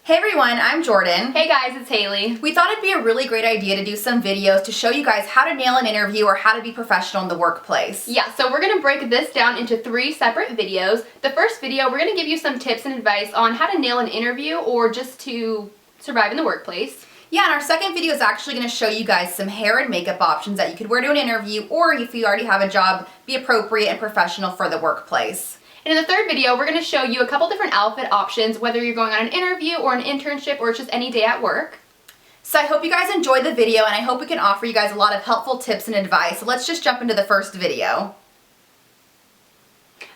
Hey everyone, I'm Jordan. Hey guys, it's Haley. We thought it'd be a really great idea to do some videos to show you guys how to nail an interview or how to be professional in the workplace. Yeah, so we're going to break this down into 3 separate videos. The first video, we're going to give you some tips and advice on how to nail an interview or just to survive in the workplace. Yeah, and our second video is actually going to show you guys some hair and makeup options that you could wear to an interview, or if you already have a job, be appropriate and professional for the workplace. And in the third video, we're going to show you a couple different outfit options, whether you're going on an interview or an internship or just any day at work. So I hope you guys enjoyed the video, and I hope we can offer you guys a lot of helpful tips and advice. So let's just jump into the first video.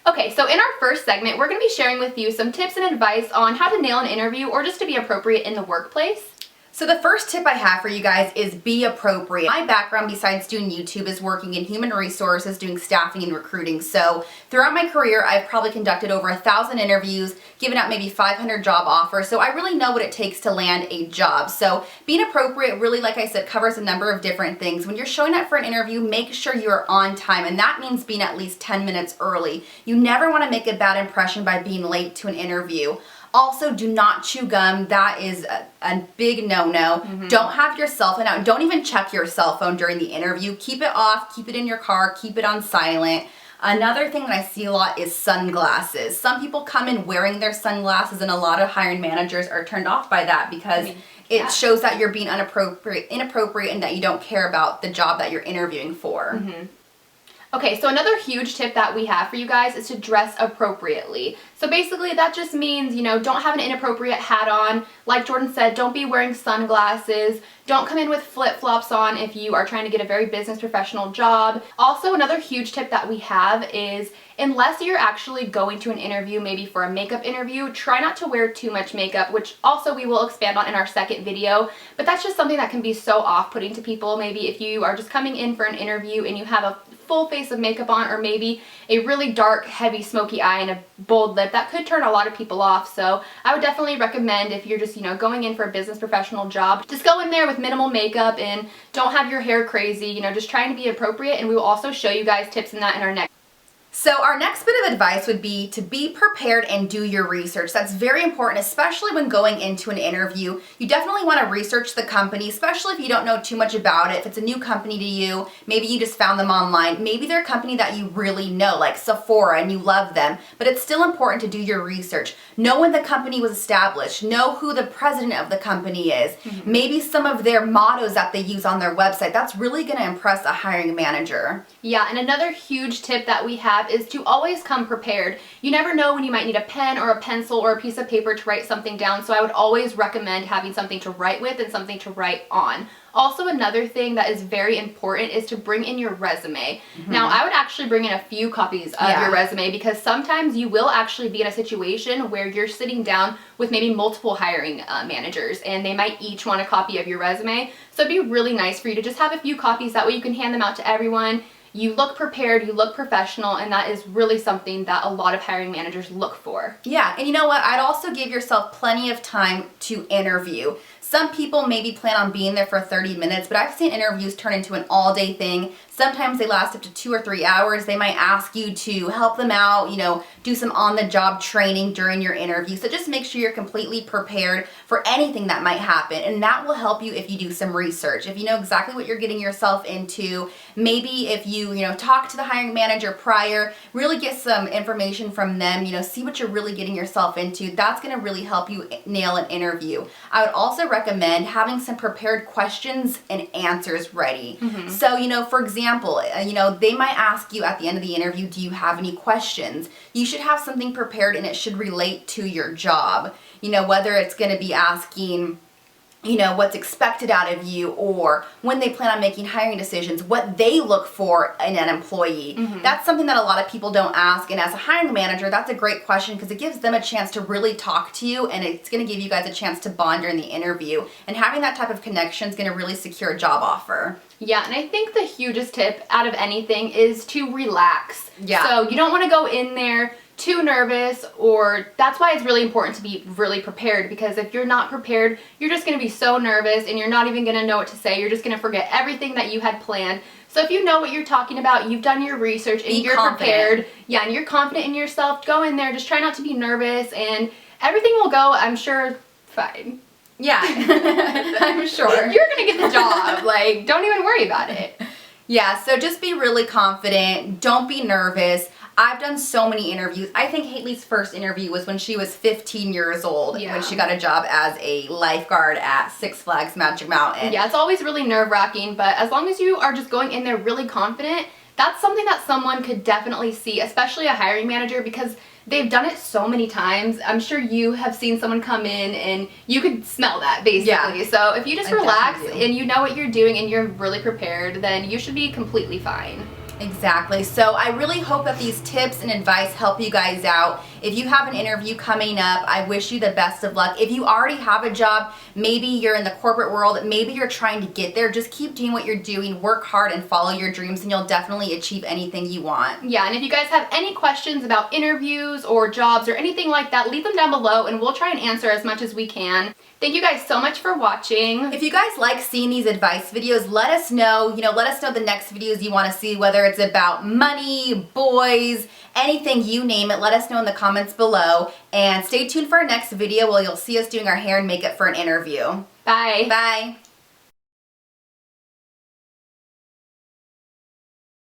Okay, so in our first segment, we're going to be sharing with you some tips and advice on how to nail an interview or just to be appropriate in the workplace. So the first tip I have for you guys is be appropriate. My background besides doing YouTube is working in human resources, doing staffing and recruiting. So throughout my career, I've probably conducted over 1,000 interviews, given out maybe 500 job offers. So I really know what it takes to land a job. So being appropriate really, like I said, covers a number of different things. When you're showing up for an interview, make sure you are on time. And that means being at least 10 minutes early. You never want to make a bad impression by being late to an interview. Also, do not chew gum. That is a big no-no. Don't have your cell phone out. Don't even check your cell phone during the interview. Keep it off, keep it in your car, keep it on silent. Another thing that I see a lot is sunglasses. Some people come in wearing their sunglasses, and a lot of hiring managers are turned off by that because it shows that you're being inappropriate and that you don't care about the job that you're interviewing for. Okay, so another huge tip that we have for you guys is to dress appropriately. So basically that just means, don't have an inappropriate hat on. Like Jordan said, don't be wearing sunglasses. Don't come in with flip-flops on if you are trying to get a very business professional job. Also, another huge tip that we have is unless you're actually going to an interview, maybe for a makeup interview, try not to wear too much makeup, which also we will expand on in our second video. But that's just something that can be so off-putting to people. Maybe if you are just coming in for an interview and you have a full face of makeup on, or maybe a really dark, heavy, smoky eye and a bold lip, that could turn a lot of people off. So I would definitely recommend, if you're just, going in for a business professional job, just go in there with minimal makeup and don't have your hair crazy, just trying to be appropriate. And we will also show you guys tips in that in our next. So our next bit of advice would be to be prepared and do your research. That's very important, especially when going into an interview. You definitely want to research the company, especially if you don't know too much about it. If it's a new company to you, maybe you just found them online. Maybe they're a company that you really know, like Sephora, and you love them. But it's still important to do your research. Know when the company was established. Know who the president of the company is. Maybe some of their mottos that they use on their website. That's really going to impress a hiring manager. Yeah, and another huge tip that we have is to always come prepared. You never know when you might need a pen or a pencil or a piece of paper to write something down, so I would always recommend having something to write with and something to write on. Also, another thing that is very important is to bring in your resume. Now, I would actually bring in a few copies of your resume, because sometimes you will actually be in a situation where you're sitting down with maybe multiple hiring managers, and they might each want a copy of your resume. So it'd be really nice for you to just have a few copies. That way you can hand them out to everyone. You look prepared, you look professional, and that is really something that a lot of hiring managers look for. Yeah, and you know what? I'd also give yourself plenty of time to interview. Some people maybe plan on being there for 30 minutes, but I've seen interviews turn into an all-day thing. Sometimes they last up to 2 or 3 hours. They might ask you to help them out, do some on-the-job training during your interview. So just make sure you're completely prepared for anything that might happen, and that will help you if you do some research. If you know exactly what you're getting yourself into, maybe if you, talk to the hiring manager prior, really get some information from them, see what you're really getting yourself into. That's going to really help you nail an interview. I would also recommend having some prepared questions and answers ready. So, for example, they might ask you at the end of the interview, do you have any questions? You should have something prepared, and it should relate to your job. Whether it's going to be asking, what's expected out of you, or when they plan on making hiring decisions, what they look for in an employee. That's something that a lot of people don't ask, and as a hiring manager, that's a great question because it gives them a chance to really talk to you, and it's going to give you guys a chance to bond during the interview, and having that type of connection is going to really secure a job offer. Yeah, and I think the hugest tip out of anything is to relax. Yeah. So you don't want to go in there too nervous, or that's why it's really important to be really prepared, because if you're not prepared, you're just going to be so nervous and you're not even going to know what to say. You're just going to forget everything that you had planned. So if you know what you're talking about, you've done your research, and you're prepared, and you're confident in yourself, go in there. Just try not to be nervous, and everything will go, I'm sure, Fine. Yeah, I'm sure. You're gonna get the job. Like, don't even worry about it. Yeah, so just be really confident. Don't be nervous. I've done so many interviews. I think Haley's first interview was when she was 15 years old, Yeah. when she got a job as a lifeguard at Six Flags Magic Mountain. Yeah, it's always really nerve-wracking, but as long as you are just going in there really confident, that's something that someone could definitely see, especially a hiring manager, because they've done it so many times. I'm sure you have seen someone come in and you could smell that, basically. Yeah. So if you just I relax definitely do. and you know what you're doing and you're really prepared, then you should be completely fine. Exactly. So I really hope that these tips and advice help you guys out. If you have an interview coming up, I wish you the best of luck. If you already have a job, maybe you're in the corporate world, maybe you're trying to get there, just keep doing what you're doing, work hard and follow your dreams, and you'll definitely achieve anything you want. Yeah, and if you guys have any questions about interviews or jobs or anything like that, leave them down below and we'll try and answer as much as we can. Thank you guys so much for watching. If you guys like seeing these advice videos, let us know. Let us know the next videos you want to see, whether it's about money, boys, anything, you name it. Let us know in the comments below. And stay tuned for our next video where you'll see us doing our hair and makeup for an interview. Bye. Bye.